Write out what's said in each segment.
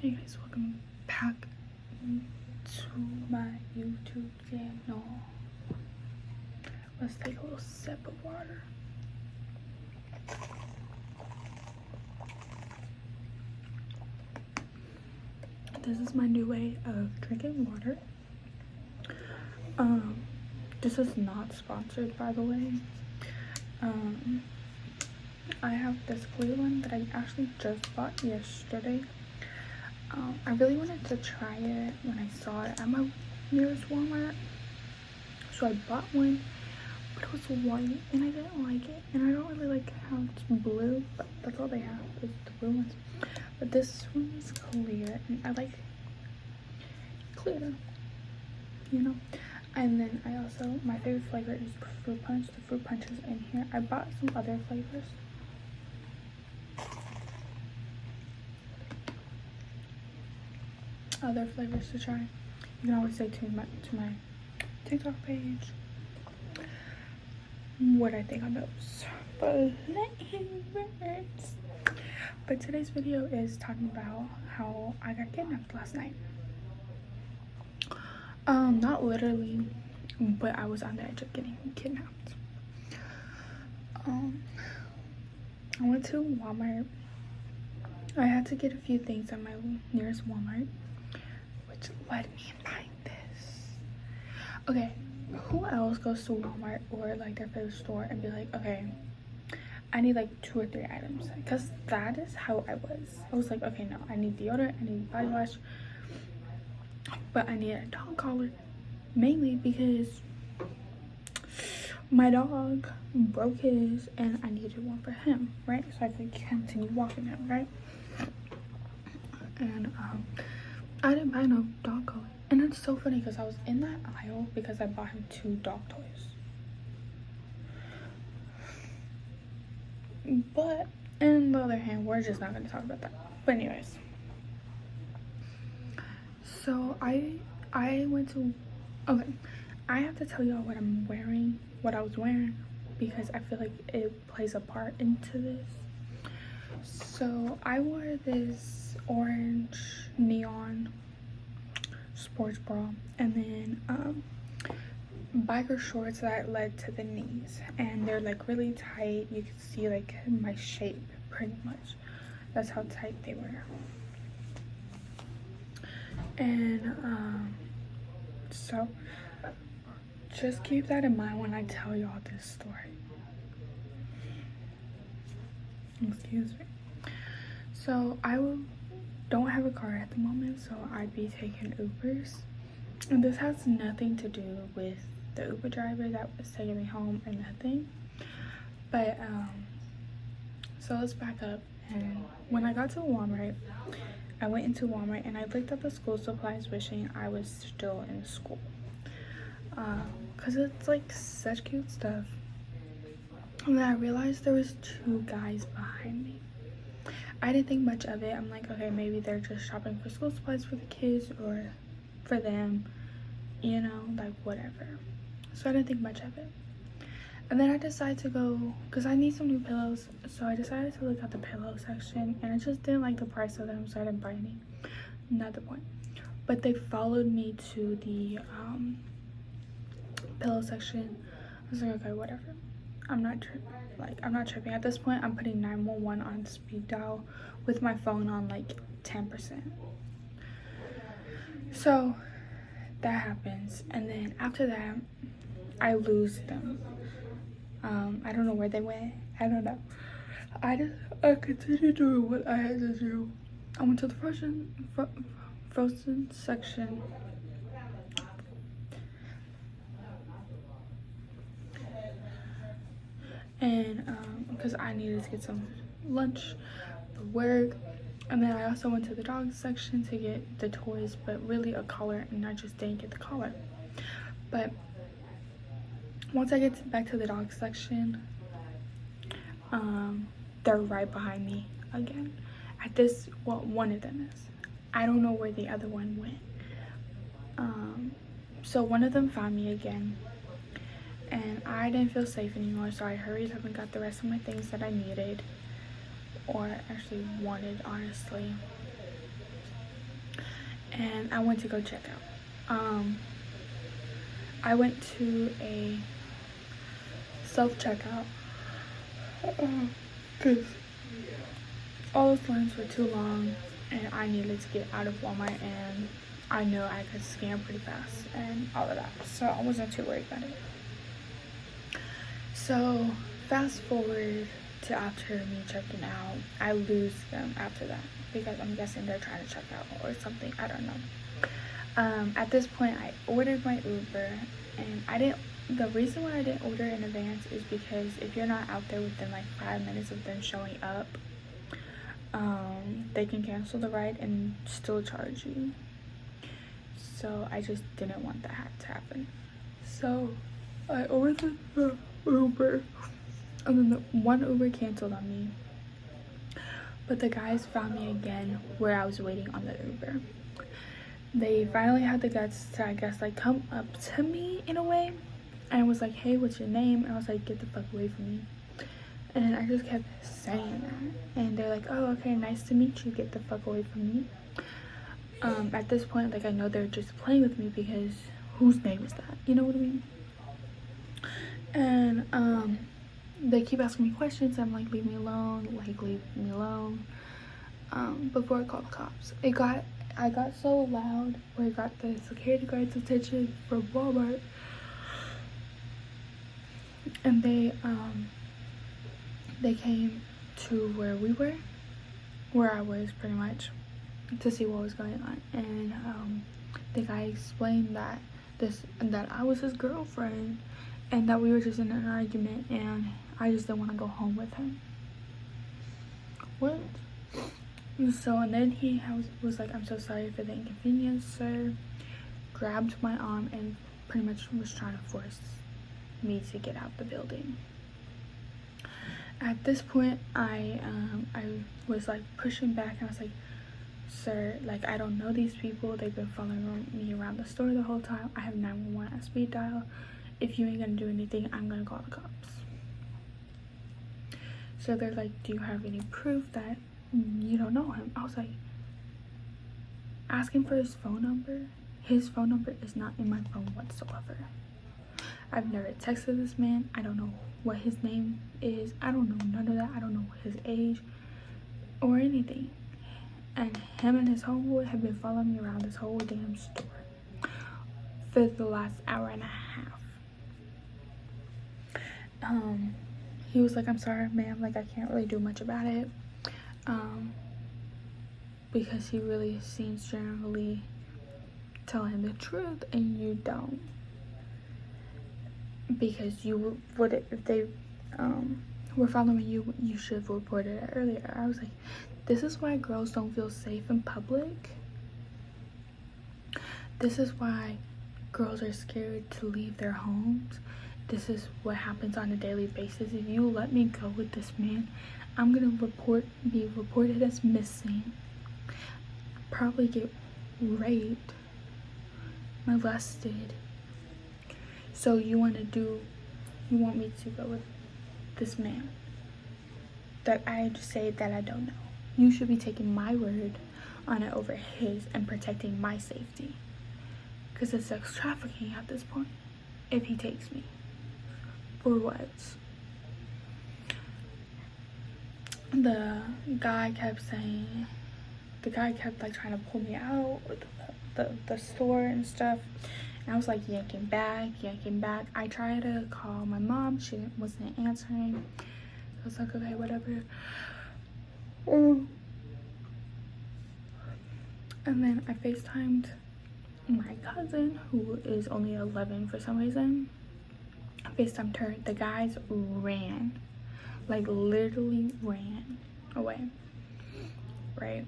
Hey guys, welcome back to my YouTube channel. Let's take a little sip of water. This is my new way of drinking water. This is not sponsored, by the way. I have this clear one that I actually just bought yesterday. I really wanted to try it when I saw it at my nearest Walmart, so I bought one, but it was white and I didn't like it, and I don't really like how it's blue, but that's all they have is the blue ones. But this one is clear and I like clear, you know. And then I also, my favorite flavor is fruit punch. The fruit punch is in here. I bought some other flavors. To try. You can always stay tuned to my TikTok page what I think on those. But today's video is talking about how I got kidnapped last night. Not literally, but I was on the edge of getting kidnapped. I went to Walmart. I had to get a few things at my nearest Walmart, which led me in buying this. Okay, who else goes to Walmart or like their favorite store and be like, okay, I need like 2 or 3 items? Because that is how I was. I was like, okay, no, I need deodorant, I need body wash, but I need a dog collar, mainly because my dog broke his and I needed one for him, right? So I could continue walking him, right? And I didn't buy no dog collar. And it's so funny because I was in that aisle because I bought him 2 dog toys. But on the other hand, we're just not going to talk about that. But anyways, so I went to, okay, I have to tell y'all what I'm wearing, what I was wearing, because I feel like it plays a part into this. So I wore this orange neon sports bra and then biker shorts that led to the knees, and they're like really tight. You can see like my shape pretty much. That's how tight they were. And so just keep that in mind when I tell y'all this story. Excuse me. So I don't have a car at the moment, so I'd be taking Ubers, and this has nothing to do with the Uber driver that was taking me home or nothing. But so let's back up. And when I got to Walmart, I went into Walmart and I looked at the school supplies wishing I was still in school, because it's like such cute stuff. And then I realized there was 2 guys behind me. I didn't think much of it. I'm like, okay, maybe they're just shopping for school supplies for the kids or for them, you know, like whatever. So I didn't think much of it. And then I decided to go, because I need some new pillows, so I decided to look at the pillow section, and I just didn't like the price of them, so I didn't buy any. Not the point. But they followed me to the pillow section. I was like, okay, whatever. I'm not tripping. At this point, I'm putting 911 on speed dial with my phone on like 10%. So that happens, and then after that, I lose them. I don't know where they went. I don't know. I continued doing what I had to do. I went to the frozen section. And because I needed to get some lunch for work. And then I also went to the dog section to get the toys, but really a collar, and I just didn't get the collar. But once I get back to the dog section, they're right behind me again. At this, well, one of them is. I don't know where the other one went. So one of them found me again, and I didn't feel safe anymore, so I hurried up and got the rest of my things that I needed, or actually wanted, honestly. and I went to go check out. I went to a self-checkout because all those lines were too long and I needed to get out of Walmart, and I know I could scan pretty fast and all of that, so I wasn't too worried about it. So fast forward to after me checking out, I lose them after that because I'm guessing they're trying to check out or something, I don't know. At this point I ordered my Uber, and the reason why I didn't order in advance is because if you're not out there within like 5 minutes of them showing up, they can cancel the ride and still charge you. So I just didn't want that to happen. So I ordered the Uber, and then the one Uber canceled on me, but the guys found me again where I was waiting on the Uber. They finally had the guts to, I guess, like come up to me in a way and was like, hey, what's your name? And I was like, get the fuck away from me. And I just kept saying that, and they're like, oh, okay, nice to meet you, get the fuck away from me. At this point, like, I know they're just playing with me because whose name is that, you know what I mean? And they keep asking me questions. I'm like, leave me alone, like, leave me alone. Before I called the cops, I got so loud where it got the security guard's attention from Walmart, and they came to where I was pretty much, to see what was going on. And the guy explained that I was his girlfriend and that we were just in an argument and I just didn't want to go home with him. What? So, and then he was like, I'm so sorry for the inconvenience, sir. Grabbed my arm and pretty much was trying to force me to get out the building. At this point, I was like pushing back, and I was like, sir, like, I don't know these people. They've been following me around the store the whole time. I have 911 at speed dial. If you ain't gonna do anything, I'm gonna call the cops. So they're like, do you have any proof that you don't know him? I was like, asking for his phone number. His phone number is not in my phone whatsoever. I've never texted this man. I don't know what his name is. I don't know none of that. I don't know his age or anything. And him and his homeboy have been following me around this whole damn store for the last hour and a half. He was like, I'm sorry, ma'am, like, I can't really do much about it. Because he really seems generally telling the truth and you don't. Because you would, if they were following you, you should have reported it earlier. I was like, this is why girls don't feel safe in public. This is why girls are scared to leave their homes. This is what happens on a daily basis. If you let me go with this man, I'm gonna be reported as missing, probably get raped, molested. So you want me to go with this man that I just say that I don't know? You should be taking my word on it over his and protecting my safety, because it's sex trafficking at this point if he takes me. For what? The guy kept like trying to pull me out of the store and stuff, and I was like yanking back. I tried to call my mom, she wasn't answering. I was like, okay, whatever. And then I FaceTimed my cousin, who is only 11 for some reason. I FaceTimed her. The guys ran, like literally ran away, right?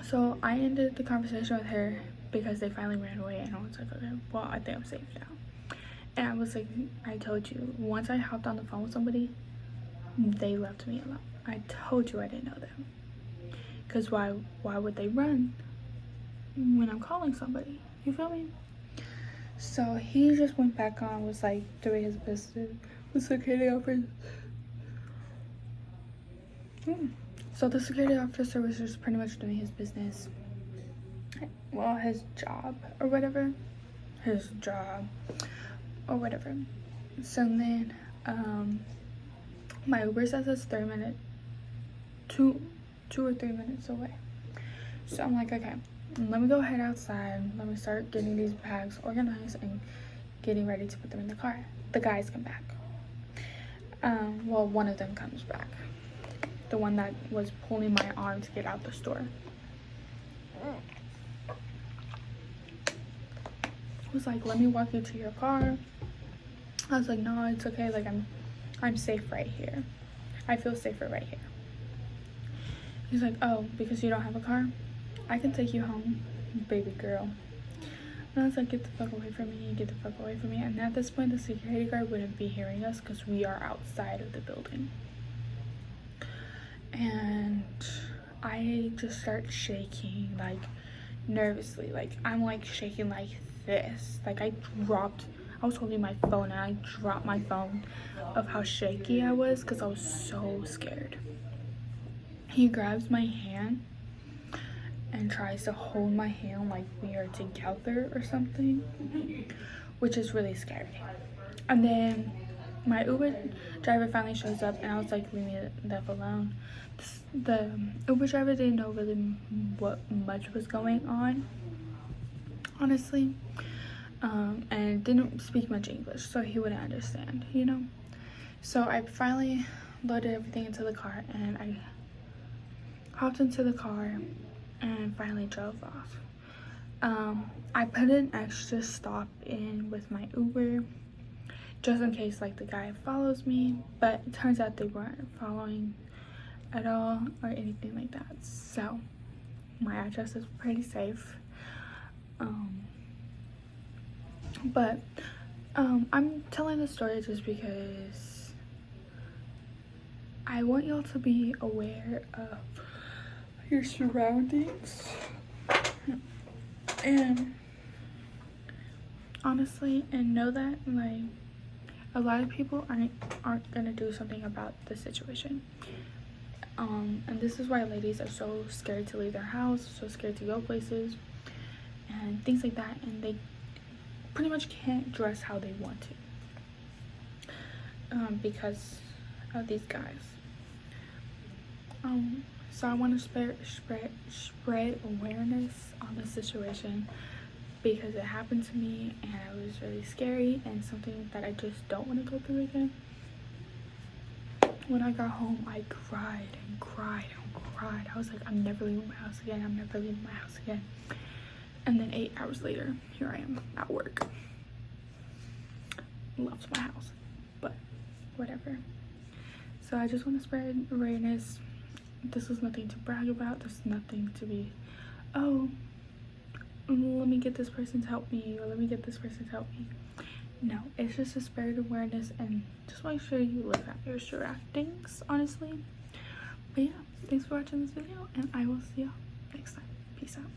So I ended the conversation with her because they finally ran away, and I was like, okay, well, I think I'm safe now. And I was like, I told you, once I hopped on the phone with somebody, they left me alone. I told you I didn't know them. Because why would they run when I'm calling somebody? You feel me? So he just went back on, was like doing his business. The security officer. So the security officer was just pretty much doing his business. well, his job or whatever. His job or whatever. So then, my Uber says it's 2 or 3 minutes away. So I'm like, okay, let me go head outside. Let me start getting these bags organized and getting ready to put them in the car. The guys come back. Well, one of them comes back. The one that was pulling my arm to get out the store. He was like, let me walk you to your car. I was like, no, it's okay. Like, I'm safe right here. I feel safer right here. He's like, oh, because you don't have a car? I can take you home, baby girl. And I was like, get the fuck away from me, get the fuck away from me. And at this point, the security guard wouldn't be hearing us because we are outside of the building. And I just start shaking, like, nervously. Like, I'm, like, shaking like this. Like, I was holding my phone and I dropped my phone of how shaky I was because I was so scared. He grabs my hand and tries to hold my hand like we are together or something, which is really scary. And then my Uber driver finally shows up and I was like, leave me the F alone. The Uber driver didn't know really what much was going on, honestly, and didn't speak much English, so he wouldn't understand, you know. So I finally loaded everything into the car and I hopped into the car and finally drove off. I put an extra stop in with my Uber just in case like the guy follows me, but it turns out they weren't following at all or anything like that. So my address is pretty safe. But I'm telling the story just because I want y'all to be aware of your surroundings, and honestly, and know that like a lot of people aren't gonna do something about the situation. And this is why ladies are so scared to leave their house, so scared to go places and things like that, and they pretty much can't dress how they want to because of these guys. So I want to spread awareness on the situation because it happened to me and it was really scary and something that I just don't want to go through again. When I got home, I cried and cried and cried. I was like, I'm never leaving my house again. I'm never leaving my house again. And then 8 hours later, here I am at work. Loves my house, but whatever. So I just want to spread awareness. This is nothing to brag about. There's nothing to be, oh, let me get this person to help me, or let me get this person to help me. No, it's just to spread awareness and just make sure you look at your surroundings, honestly. But yeah, thanks for watching this video, and I will see y'all next time. Peace out.